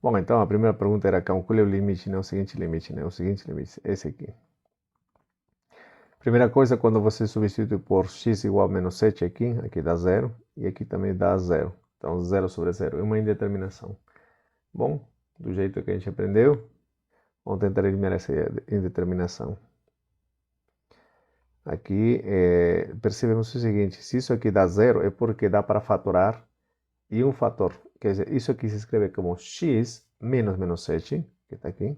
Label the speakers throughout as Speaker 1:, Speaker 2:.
Speaker 1: Bom, então a primeira pergunta era calcule o limite, não o seguinte limite, né? O seguinte limite, esse aqui. Primeira coisa, quando você substitui por x igual a menos 7 aqui dá zero, e aqui também dá zero. Então, zero sobre zero é uma indeterminação. Bom, do jeito que a gente aprendeu, vamos tentar eliminar essa indeterminação. Aqui, percebemos o seguinte, se isso aqui dá zero, é porque dá para fatorar e um fator. Quer dizer, isso aqui se escreve como x menos 7, que está aqui.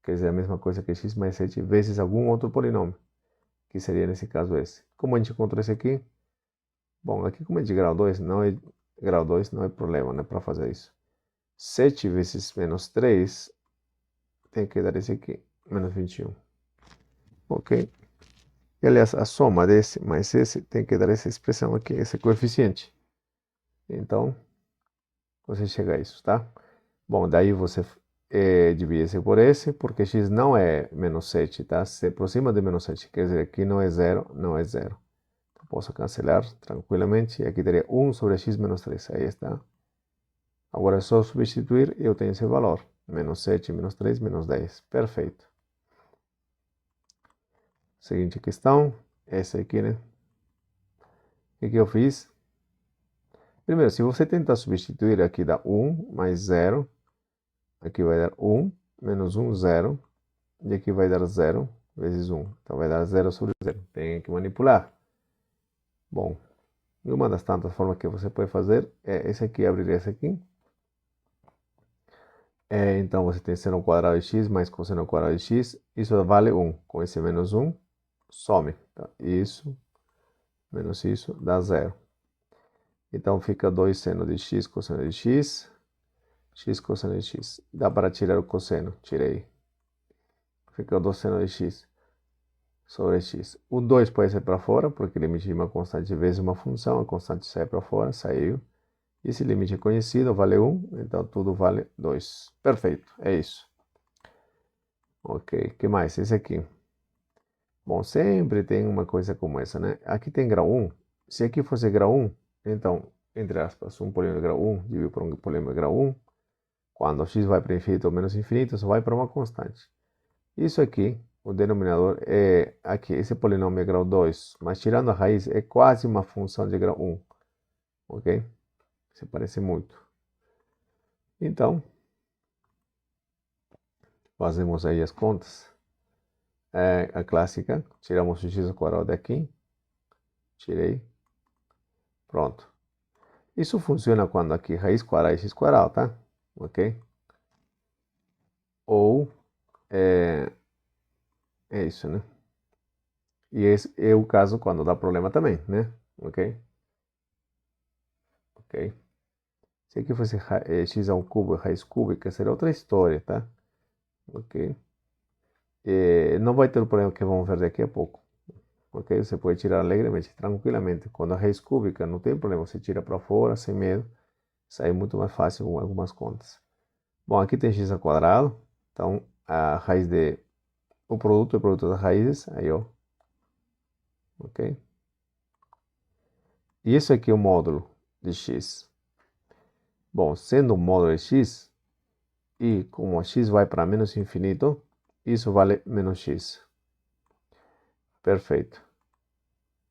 Speaker 1: Quer dizer, a mesma coisa que x mais 7 vezes algum outro polinômio, que seria nesse caso esse. Como a gente encontrou esse aqui? Bom, aqui como é de grau 2 não é problema, né, para fazer isso. 7 vezes menos 3 tem que dar esse aqui, menos 21. Ok? E, aliás, a soma desse mais esse tem que dar essa expressão aqui, esse coeficiente. Então, você chega a isso, tá? Bom, daí você divide esse por esse, porque x não é menos 7, tá? Se aproxima de menos 7, quer dizer, aqui não é zero, não é zero. Então, posso cancelar tranquilamente, e aqui teria 1 sobre x menos 3, aí está. Agora é só substituir e eu tenho esse valor, menos 7, menos 3, menos 10, perfeito. Seguinte questão, essa aqui, né? O que eu fiz? Primeiro, se você tentar substituir, aqui dá 1 mais 0, aqui vai dar 1, menos 1, 0, e aqui vai dar 0 vezes 1. Então vai dar 0 sobre 0. Tem que manipular. Bom, e uma das tantas formas que você pode fazer é esse aqui, abrir esse aqui. Então você tem seno ao quadrado de x mais cosseno ao quadrado de x. Isso vale 1. Com esse menos 1, some. Tá? Isso menos isso dá 0. Então fica 2 seno de x cosseno de x. X cosseno de x. Dá para tirar o cosseno. Tirei. Fica 2 seno de x sobre x. O 2 pode ser para fora, porque limite de uma constante vezes uma função. A constante sai para fora, saiu. Esse limite é conhecido, vale 1, então tudo vale 2. Perfeito, é isso. Ok, que mais? Esse aqui. Bom, sempre tem uma coisa como essa, né? Aqui tem grau 1. Se aqui fosse grau 1, então, entre aspas, um polínômio de grau 1 dividido por um polínômio de grau 1, quando x vai para infinito ou menos infinito, só vai para uma constante. Isso aqui, o denominador é aqui, esse polinômio é grau 2, mas tirando a raiz, é quase uma função de grau 1. Ok? Se parece muito. Então, fazemos aí as contas. A clássica, tiramos o x ao quadrado daqui, tirei, pronto. Isso funciona quando aqui raiz quadrada é x quadrado, tá? Ok? Ou, é isso, né? E esse é o caso quando dá problema também, né? Ok? Ok? Se aqui fosse x ao cubo, raiz cúbica, seria outra história, tá? Ok? Não vai ter o problema que vamos ver daqui a pouco. Ok? Você pode tirar alegremente, tranquilamente. Quando a raiz cúbica não tem problema, você tira para fora, sem medo. Sai muito mais fácil com algumas contas. Bom, aqui tem x ao quadrado. Então, a raiz de... O produto é o produto das raízes. Aí, ó. Ok? E isso aqui é o módulo de x. Bom, sendo o módulo de x, e como x vai para menos infinito, isso vale menos x. Perfeito.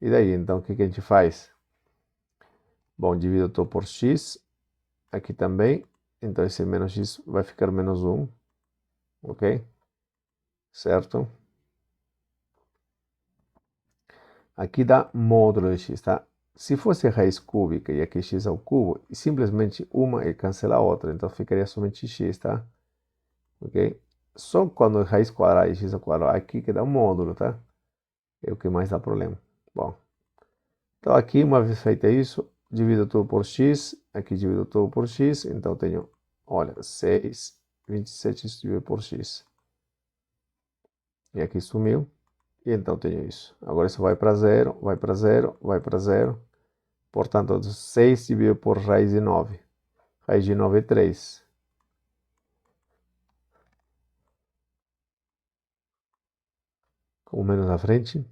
Speaker 1: E daí, então, o que a gente faz? Bom, divido tudo por x. Aqui também. Então, esse menos x vai ficar menos 1. Ok? Certo? Aqui dá módulo de x, tá? Se fosse raiz cúbica e aqui x ao cubo, simplesmente uma e cancela a outra, então ficaria somente x, tá? Ok? Só quando é raiz quadrada e x ao quadrado, aqui que dá um módulo, tá? É o que mais dá problema. Bom, então aqui, uma vez feito isso, divido tudo por x, aqui divido tudo por x, então tenho, olha, 6, 27 dividido por x. E aqui sumiu, e então tenho isso. Agora isso vai para zero, vai para zero, vai para zero. Portanto, 6 dividido por raiz de 9. Raiz de 9 é 3. Com menos na frente,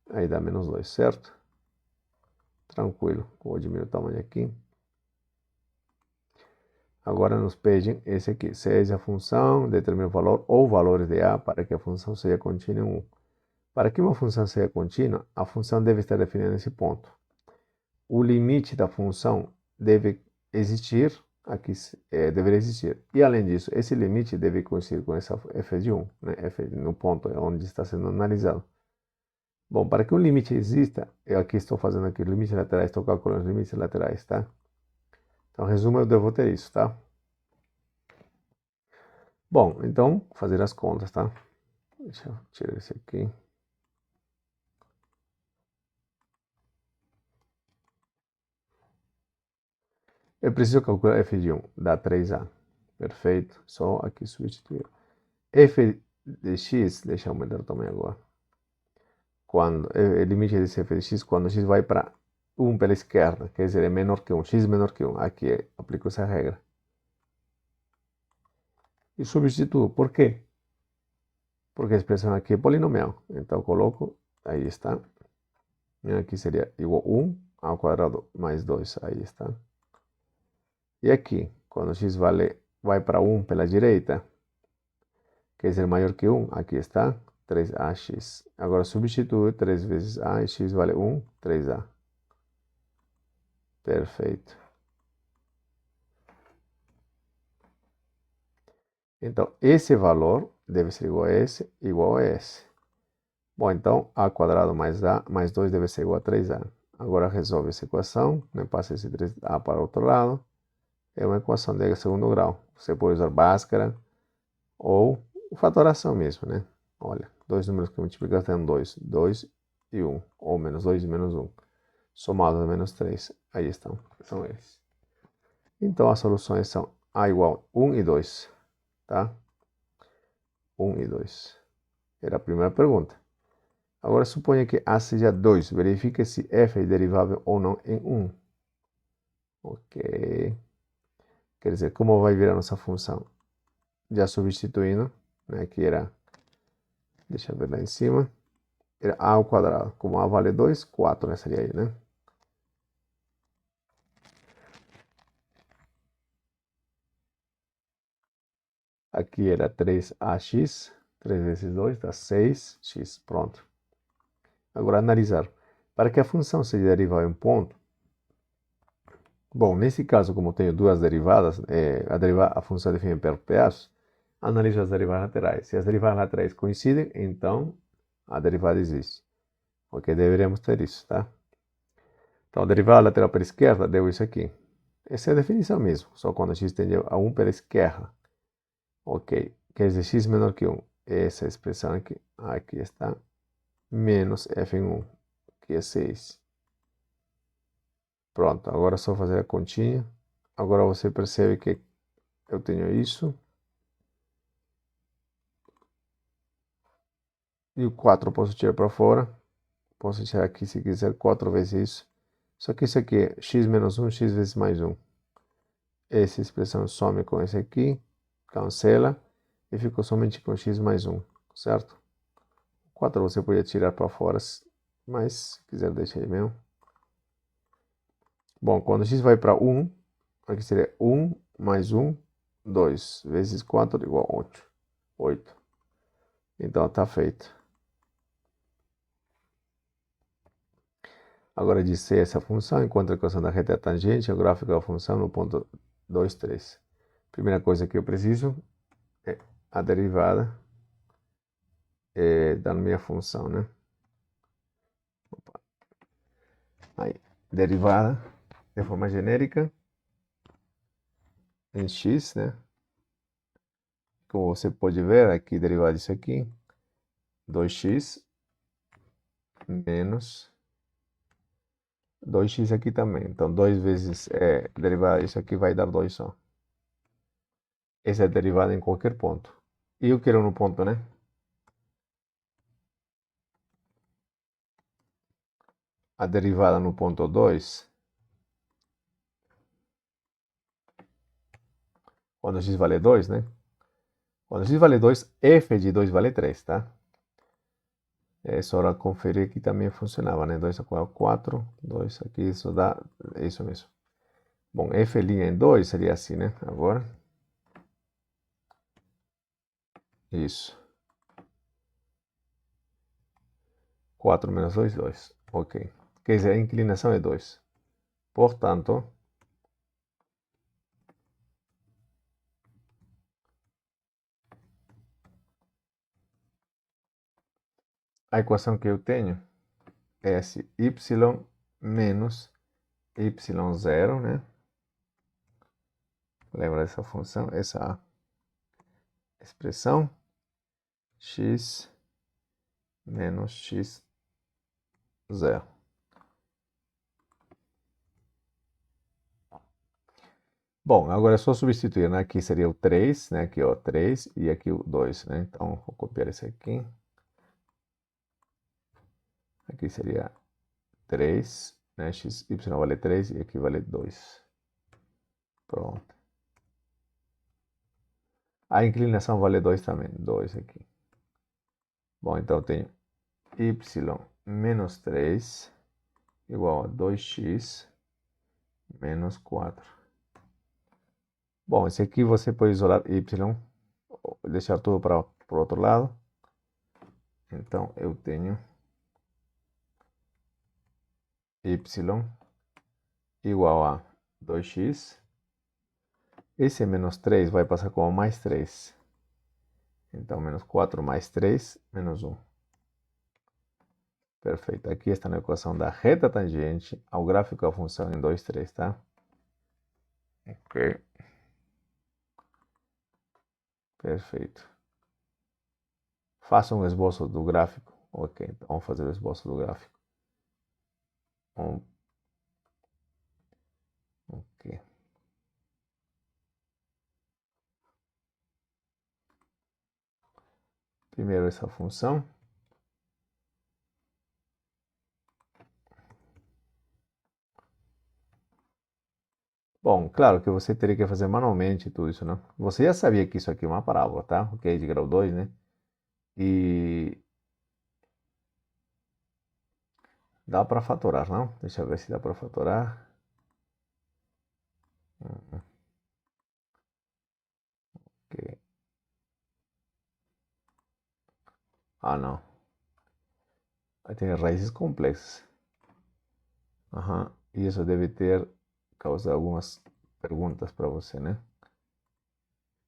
Speaker 1: aí dá menos 2, certo? Tranquilo. Vou diminuir o tamanho aqui. Agora nos pedem esse aqui, seja a função, determina o valor ou valores de A para que a função seja contínua em 1. Para que uma função seja contínua, a função deve estar definida nesse ponto. O limite da função deve existir, aqui deveria existir. E além disso, esse limite deve coincidir com essa f de 1, né? F no ponto onde está sendo analisado. Bom, para que um limite exista, eu aqui estou fazendo aqui limites laterais, estou calculando os limites laterais, tá? Então, resumo, eu devo ter isso, tá? Bom, então, fazer as contas, tá? Deixa eu tirar esse aqui. Eu preciso calcular f de 1, dá 3a. Perfeito, só aqui substituir. F de x, deixa eu aumentar o tamanho agora. Quando, o limite desse f de x, quando x vai para 1 pela esquerda, quer dizer, é menor que 1, x menor que 1. Aqui aplico essa regra. E substituo, por quê? Porque a expressão aqui é polinomial. Então, coloco, aí está. E aqui seria igual a 1 ao quadrado mais 2, aí está. E aqui, quando x vai para 1 pela direita, quer dizer maior que 1, aqui está, 3ax. Agora substitui 3 vezes a e x vale 1, 3a. Perfeito. Então, esse valor deve ser igual a esse, igual a esse. Bom, então, a quadrado mais a mais 2 deve ser igual a 3a. Agora resolve essa equação, né? Passa esse 3a para o outro lado. É uma equação de segundo grau. Você pode usar Bhaskara ou fatoração mesmo, né? Olha, dois números que multiplicam têm 2. 2 e 1. Ou menos 2 e menos 1. Somados a menos 3. Aí estão. São eles. Então, as soluções são A igual a 1 e 2. Tá? 1 e 2. Era a primeira pergunta. Agora, suponha que A seja 2. Verifique se f é derivável ou não em 1. Ok. Quer dizer, como vai virar nossa função? Já substituindo, né, que era, deixa eu ver lá em cima, era a ao quadrado. Como a vale 2, 4, né, seria aí, né? Aqui era 3ax, 3 vezes 2 dá 6x, pronto. Agora, analisar. Para que a função seja derivável em ponto, bom, nesse caso, como tenho duas derivadas, a função é definida por pedaços, analiso as derivadas laterais. Se as derivadas laterais coincidem, então a derivada existe. Ok, deveríamos ter isso, tá? Então, a derivada lateral pela esquerda deu isso aqui. Essa é a definição mesmo, só quando x tende a 1 pela esquerda. Ok, quer dizer, x menor que 1. Essa expressão aqui está, menos f em 1, que é 6. Pronto, agora é só fazer a continha. Agora você percebe que eu tenho isso. E o 4 eu posso tirar para fora. Posso tirar aqui se quiser 4 vezes isso. Só que isso aqui é x menos 1, x vezes mais 1. Essa expressão some com esse aqui, cancela, e ficou somente com x mais 1, certo? 4 você podia tirar para fora, mas se quiser deixa aí mesmo. Bom, quando x vai para 1, aqui seria 1 mais 1, 2 vezes 4 igual a 8. 8. Então está feito. Agora, de C essa função, encontra a equação da reta tangente, o gráfico da função no ponto 2, 3. Primeira coisa que eu preciso é a derivada da minha função, né? Opa. Aí, derivada de forma genérica em x, né? Como você pode ver, aqui derivada disso aqui, 2x menos 2x aqui também. Então, 2 vezes derivada disso aqui vai dar 2 só. Essa é a derivada em qualquer ponto. E eu quero no ponto, né? A derivada no ponto 2, quando x vale 2, né? Quando x vale 2, f de 2 vale 3, tá? É só conferir que também funcionava, né? 2 a 4, 2 aqui, isso dá, é isso mesmo. Bom, f' em 2 seria assim, né? Agora. Isso. 4 menos 2, 2. Ok. Quer dizer, a inclinação é 2. Portanto, a equação que eu tenho é esse y menos y0, né? Lembra dessa função, essa expressão? X menos x0. Bom, agora é só substituir, né? Aqui seria o 3, né? Aqui, ó, 3 e aqui o 2, né? Então, vou copiar esse aqui. Aqui seria 3, né? Y vale 3 e aqui vale 2. Pronto. A inclinação vale 2 também, 2 aqui. Bom, então eu tenho y menos 3 igual a 2x menos 4. Bom, esse aqui você pode isolar y, deixar tudo para o outro lado. Então, eu tenho y igual a 2x. Esse menos 3 vai passar como mais 3. Então, menos 4 mais 3, menos 1. Perfeito. Aqui está na equação da reta tangente ao gráfico da função em 2, 3, tá? Ok. Perfeito. Faça um esboço do gráfico. Ok, então vamos fazer o esboço do gráfico. Ok. Primeiro essa função. Bom, claro que você teria que fazer manualmente tudo isso, né? Você já sabia que isso aqui é uma parábola, tá? Ok, de grau 2, né? E dá para fatorar, não? Deixa eu ver se dá para fatorar. Ok. Ah, não. Aí tem raízes complexas. Aham. E isso deve ter causado algumas perguntas para você, né?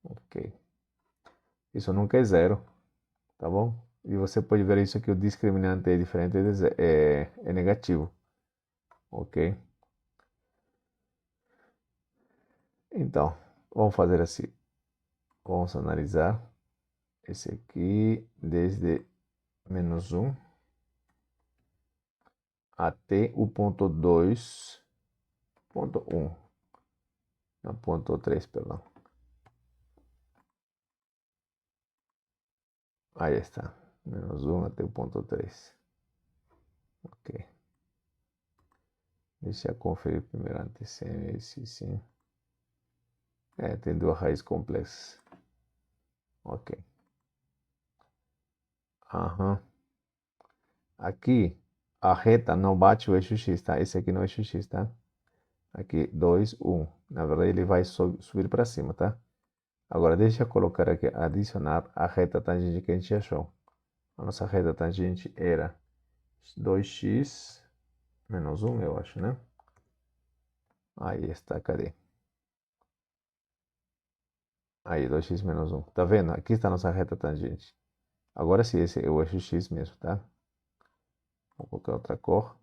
Speaker 1: Ok. Isso nunca é zero, tá bom? E você pode ver isso aqui, o discriminante é diferente, é negativo. Ok? Então, vamos fazer assim. Vamos analisar esse aqui desde menos 1 até o ponto 2, ponto 1, não, ponto 3, perdão. Aí está, menos 1 até o ponto 3. Ok. Deixa eu conferir primeiro esse sim. Tem duas raízes complexas. Ok. Aham. Aqui, a reta não bate o eixo X, tá? Esse aqui não é o eixo X, tá? Aqui, 2, 1. Na verdade, ele vai subir para cima, tá? Agora, deixa eu colocar aqui, adicionar a reta tangente que a gente achou. A nossa reta tangente era 2x menos 1, eu acho, né? Aí está, cadê? Aí, 2x menos 1. Tá vendo? Aqui está a nossa reta tangente. Agora sim, esse é o eixo X mesmo, tá? Vou colocar outra cor.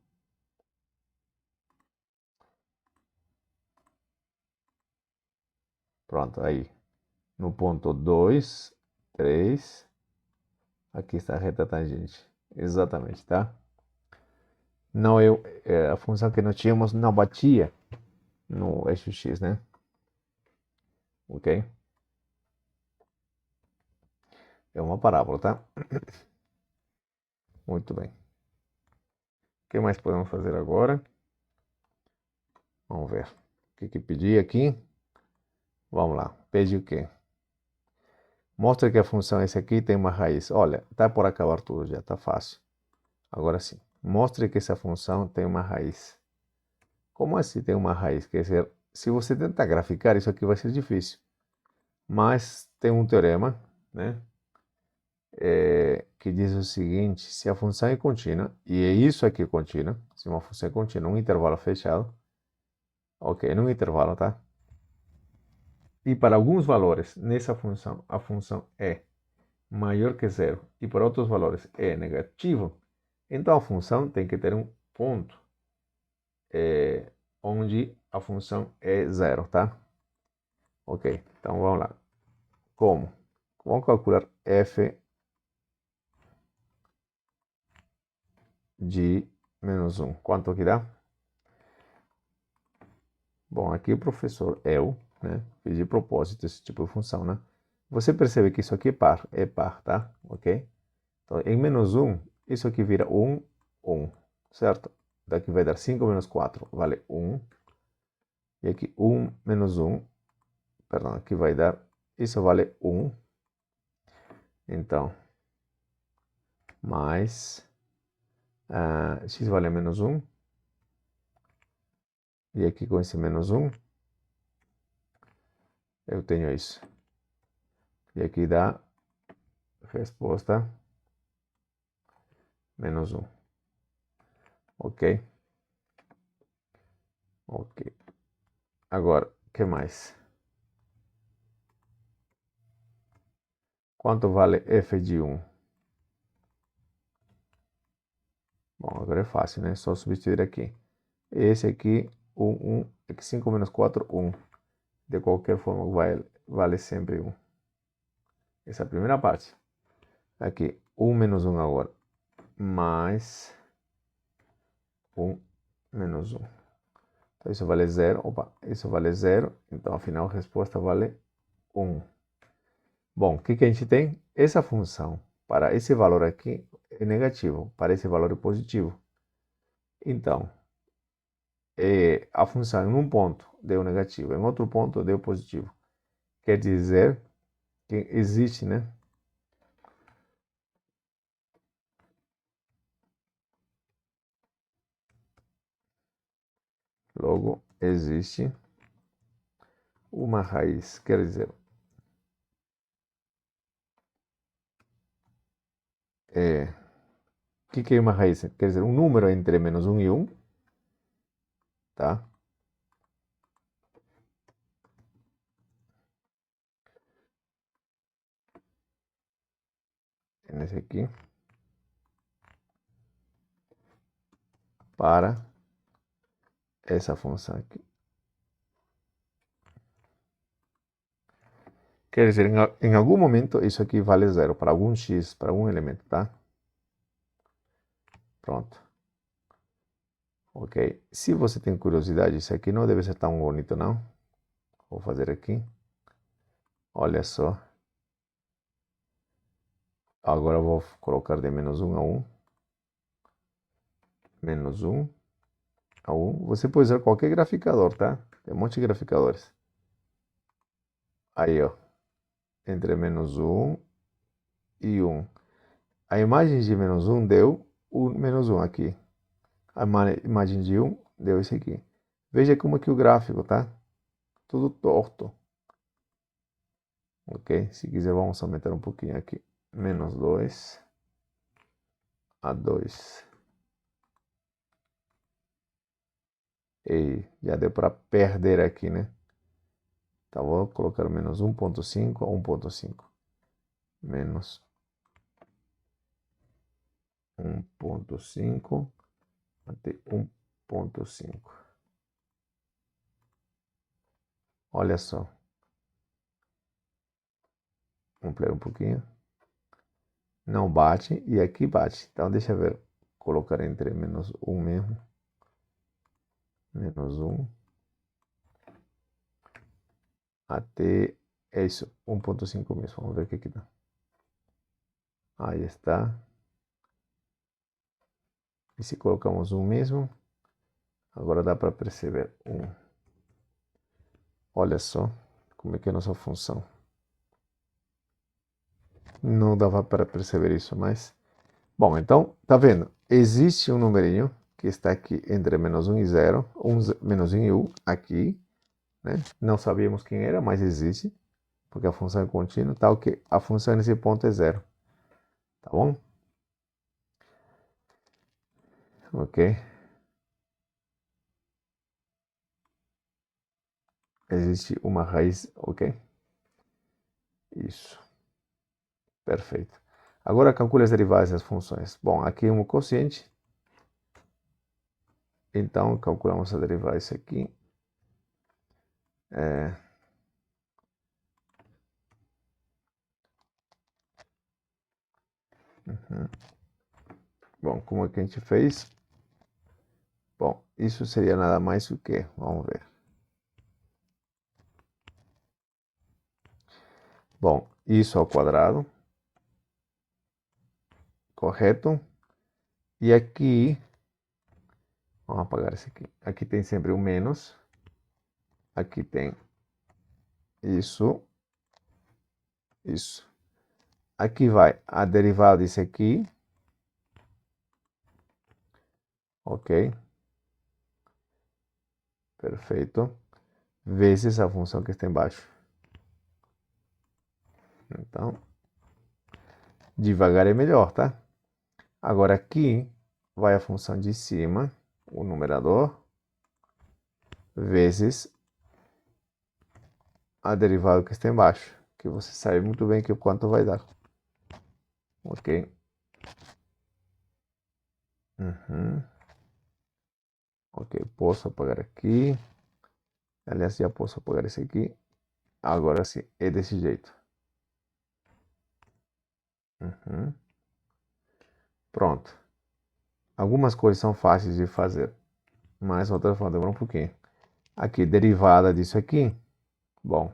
Speaker 1: Pronto, aí. No ponto 2, 3. Aqui está a reta tangente. Exatamente, tá? Não, a função que nós tínhamos não batia no eixo X, né? Ok? É uma parábola, tá? Muito bem. O que mais podemos fazer agora? Vamos ver. O que pedi aqui? Vamos lá. Pede o quê? Mostra que a função esse aqui tem uma raiz. Olha, tá por acabar tudo já, tá fácil. Agora sim. Mostre que essa função tem uma raiz. Como assim tem uma raiz? Quer dizer, se você tentar graficar, isso aqui vai ser difícil. Mas tem um teorema, né? Que diz o seguinte: se a função é contínua, e é isso aqui contínua, se uma função é contínua, um intervalo fechado, ok, num intervalo, tá? E para alguns valores nessa função, a função é maior que zero, e para outros valores é negativo, então a função tem que ter um ponto onde a função é zero, tá? Ok, então vamos lá. Como? Vamos calcular f de menos 1. Quanto que dá? Bom, aqui o professor, eu, né, fiz de propósito esse tipo de função, né? Você percebe que isso aqui é par, tá? Ok? Então, em menos 1, isso aqui vira 1, 1, certo? Daqui vai dar 5 menos 4, vale 1. E aqui 1 menos 1, perdão, aqui vai dar, isso vale 1. Então, mais x vale menos 1. E aqui com esse menos 1, eu tenho isso. E aqui dá resposta menos 1. Ok? Ok. Agora, o que mais? Quanto vale f de 1? Bom, agora é fácil, né? Só substituir aqui. Esse aqui, 1, 1. Aqui 5 menos 4, 1. De qualquer forma, vale sempre 1. Essa é a primeira parte. Aqui, 1 menos 1 agora. Mais 1 menos 1. Então, isso vale 0. Opa, isso vale 0. Então, afinal, a resposta vale 1. Bom, o que a gente tem? Essa função, para esse valor aqui, é negativo. Para esse valor é positivo. Então, a função em um ponto deu negativo, em outro ponto deu positivo. Quer dizer que existe, né? Logo, existe uma raiz. Quer dizer, o que é uma raiz? Quer dizer, um número entre menos 1 e 1, tá? Nesse aqui. Para essa função aqui. Quer dizer, em algum momento isso aqui vale zero, para algum x, para algum elemento, tá? Pronto. Ok. Se você tem curiosidade, isso aqui não deve ser tão bonito, não. Vou fazer aqui. Olha só. Agora eu vou colocar de menos 1 a 1. Menos 1 a 1. Você pode usar qualquer graficador, tá? Tem um monte de graficadores. Aí, ó. Entre menos 1 e 1. A imagem de menos 1 deu o menos 1 aqui. A imagem de 1 deu esse aqui. Veja como que o gráfico, tá? Tudo torto. Ok? Se quiser, vamos aumentar um pouquinho aqui. Menos 2 a 2. E já deu para perder aqui, né? Então, vou colocar menos 1.5 a 1.5. Menos 1.5 até 1.5. Olha só. Vamos ampliar um pouquinho. Não bate e aqui bate. Então, deixa eu ver. Colocar entre menos 1 mesmo. Menos 1. Até, é isso, 1.5 mesmo. Vamos ver o que dá. Aí está. E se colocamos 1 mesmo, agora dá para perceber 1. Olha só como é que é a nossa função. Não dava para perceber isso, mas... Bom, então, tá vendo? Existe um numerinho que está aqui entre menos 1 e 0, menos 1 e 1 aqui, né? Não sabíamos quem era, mas existe, porque a função é contínua, tal que a função nesse ponto é zero, tá bom? Ok. Existe uma raiz, ok? Isso, perfeito. Agora calcule as derivadas das funções. Bom, aqui é um quociente, então calculamos a derivada disso aqui. Uhum. Bom, como é que a gente fez? Bom, isso seria nada mais do que, vamos ver. Bom, isso ao quadrado, correto? E aqui, vamos apagar esse aqui. Aqui tem sempre o menos. Aqui tem isso, isso. Aqui vai a derivada disso aqui, ok? Perfeito. Vezes a função que está embaixo. Então, devagar é melhor, tá? Agora aqui vai a função de cima, o numerador, vezes a derivada que está embaixo, que você sabe muito bem que o quanto vai dar. Ok? Uhum. Ok, posso apagar aqui. Aliás, já posso apagar esse aqui. Agora sim, é desse jeito. Uhum. Pronto. Algumas coisas são fáceis de fazer, mas outras vão demorar um pouquinho. Aqui, derivada disso aqui. Bom,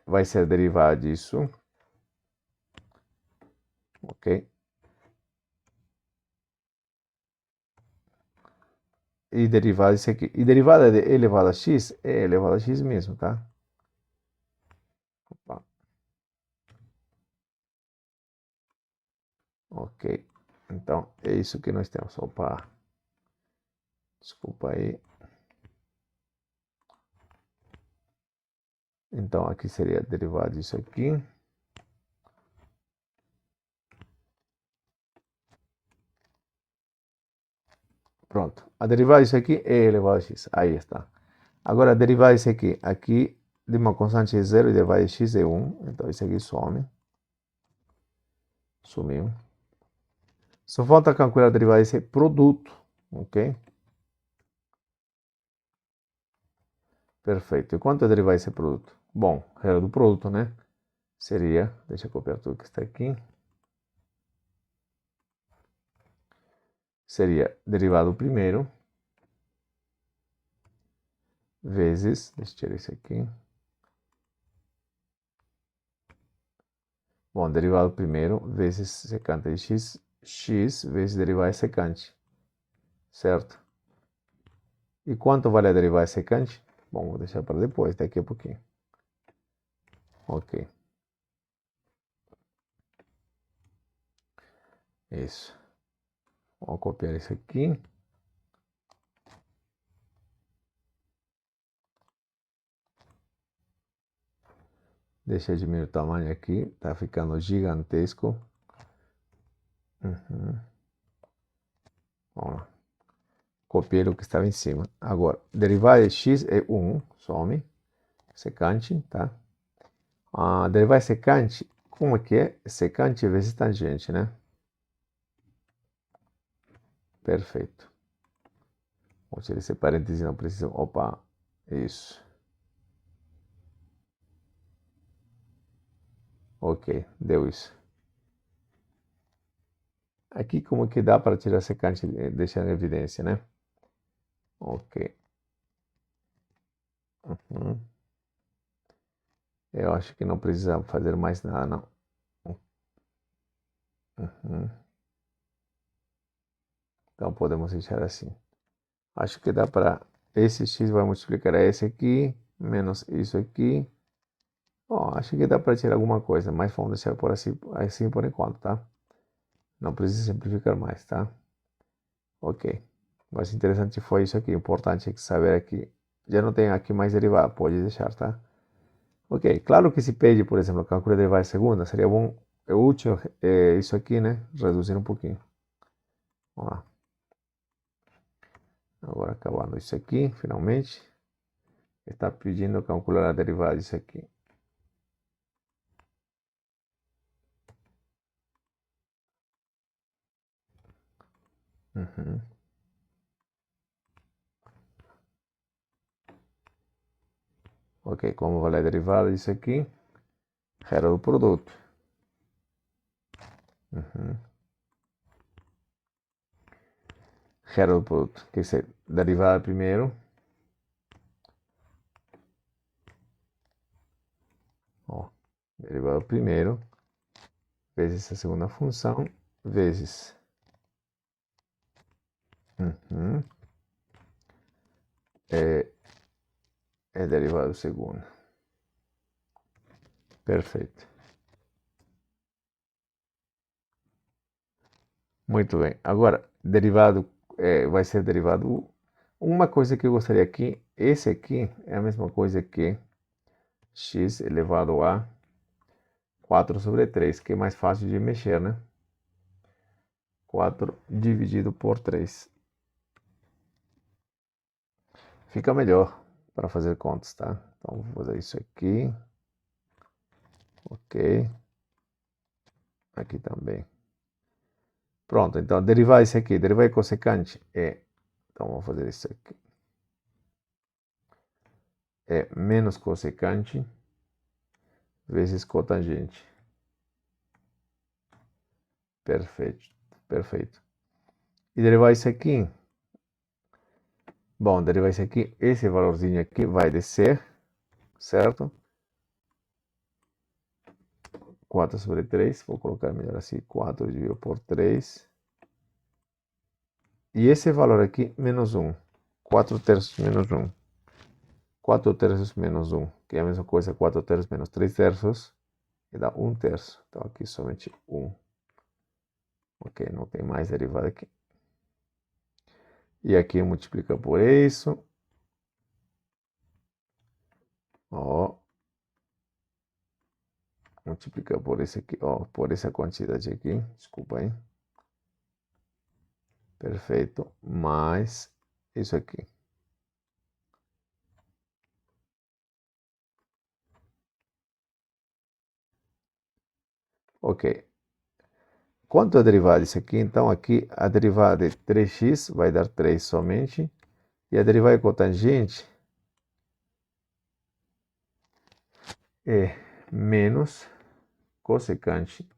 Speaker 1: vai ser derivada disso. Ok? E derivada disso aqui. E derivada de e elevado a x é elevado a x mesmo, tá? Opa. Ok. Então, é isso que nós temos. Opa. Desculpa aí. Então, aqui seria derivada disso aqui. Pronto. A derivada disso aqui é elevado a x. Aí está. Agora, a derivada disso aqui. Aqui, de uma constante é 0 e derivada de x é 1. Então, isso aqui some. Sumiu. Só falta calcular a derivada desse produto. Ok? Perfeito. E quanto é derivar esse produto? Bom, regra do produto, né? Seria, deixa eu copiar tudo que está aqui. Seria derivado primeiro vezes, deixa eu tirar isso aqui. Bom, derivado primeiro vezes secante de x, x vezes derivada secante, certo? E quanto vale a derivada secante? Bom, vou deixar para depois, daqui a pouquinho. Ok. Isso. Vou copiar isso aqui. Deixa eu diminuir o tamanho aqui, tá ficando gigantesco. Uhum. Vamos lá. Copiei o que estava em cima. Agora, derivada de x é 1, some, secante, tá? A derivada secante, como é que é? Secante vezes tangente, né? Perfeito. Vou tirar esse parênteses, não precisa. Opa, isso. Ok, deu isso. Aqui como que dá para tirar secante e deixar em evidência, né? Ok. Uhum. Eu acho que não precisa fazer mais nada, não. Uhum. Então podemos deixar assim. Acho que dá para... Esse x vai multiplicar esse aqui, menos isso aqui. Ó, acho que dá para tirar alguma coisa, mas vamos deixar por assim por enquanto, tá? Não precisa simplificar mais, tá? Ok. O mais interessante foi isso aqui. O importante é que saber aqui já não tem aqui mais derivada, pode deixar, tá? Ok, claro que se pede, por exemplo, calcule a derivada de segunda, seria bom, é útil isso aqui, né? Reduzir um pouquinho. Vamos lá. Agora acabando isso aqui, finalmente. Está pedindo calcular a derivada disso aqui. Uhum. Ok, como vale a derivada disso aqui? Regra do produto. Uhum. Regra do produto. Que é derivada primeiro. Ó, derivada primeiro. Vezes a segunda função. Vezes. Uhum. É derivada segundo. Perfeito. Muito bem. Agora, derivado vai ser derivado U. Uma coisa que eu gostaria aqui, esse aqui é a mesma coisa que x elevado a 4 sobre 3, que é mais fácil de mexer, né? 4 dividido por 3. Fica melhor para fazer contas, tá? Então, vou fazer isso aqui. Ok. Aqui também. Pronto, então derivar isso aqui, derivar cossecante é, então vamos fazer isso aqui, é menos cossecante vezes cotangente. Perfeito, perfeito. E derivar isso aqui, bom, derivar isso aqui, esse valorzinho aqui vai descer, certo? 4 sobre 3, vou colocar melhor assim, 4 dividido por 3. E esse valor aqui, menos 1. 4 terços menos 1. 4 terços menos 1, que é a mesma coisa, 4 terços menos 3 terços, e dá 1 terço. Então aqui somente 1. Ok, não tem mais derivada aqui. E aqui multiplica por isso. Ó. Multiplica por esse aqui, ó, por essa quantidade aqui. Desculpa aí. Perfeito. Mais isso aqui. Ok. Quanto é a derivada disso aqui? Então, aqui a derivada de 3x vai dar 3 somente. E a derivada de cotangente é menos cossecante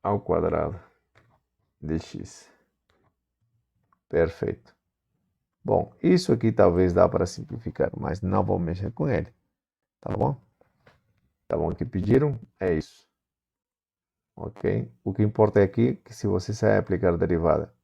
Speaker 1: ao quadrado de x. Perfeito. Bom, isso aqui talvez dá para simplificar, mas não vou mexer com ele. Tá bom? Tá bom? O que pediram é isso. Ok? O que importa é aqui que se você sabe aplicar a derivada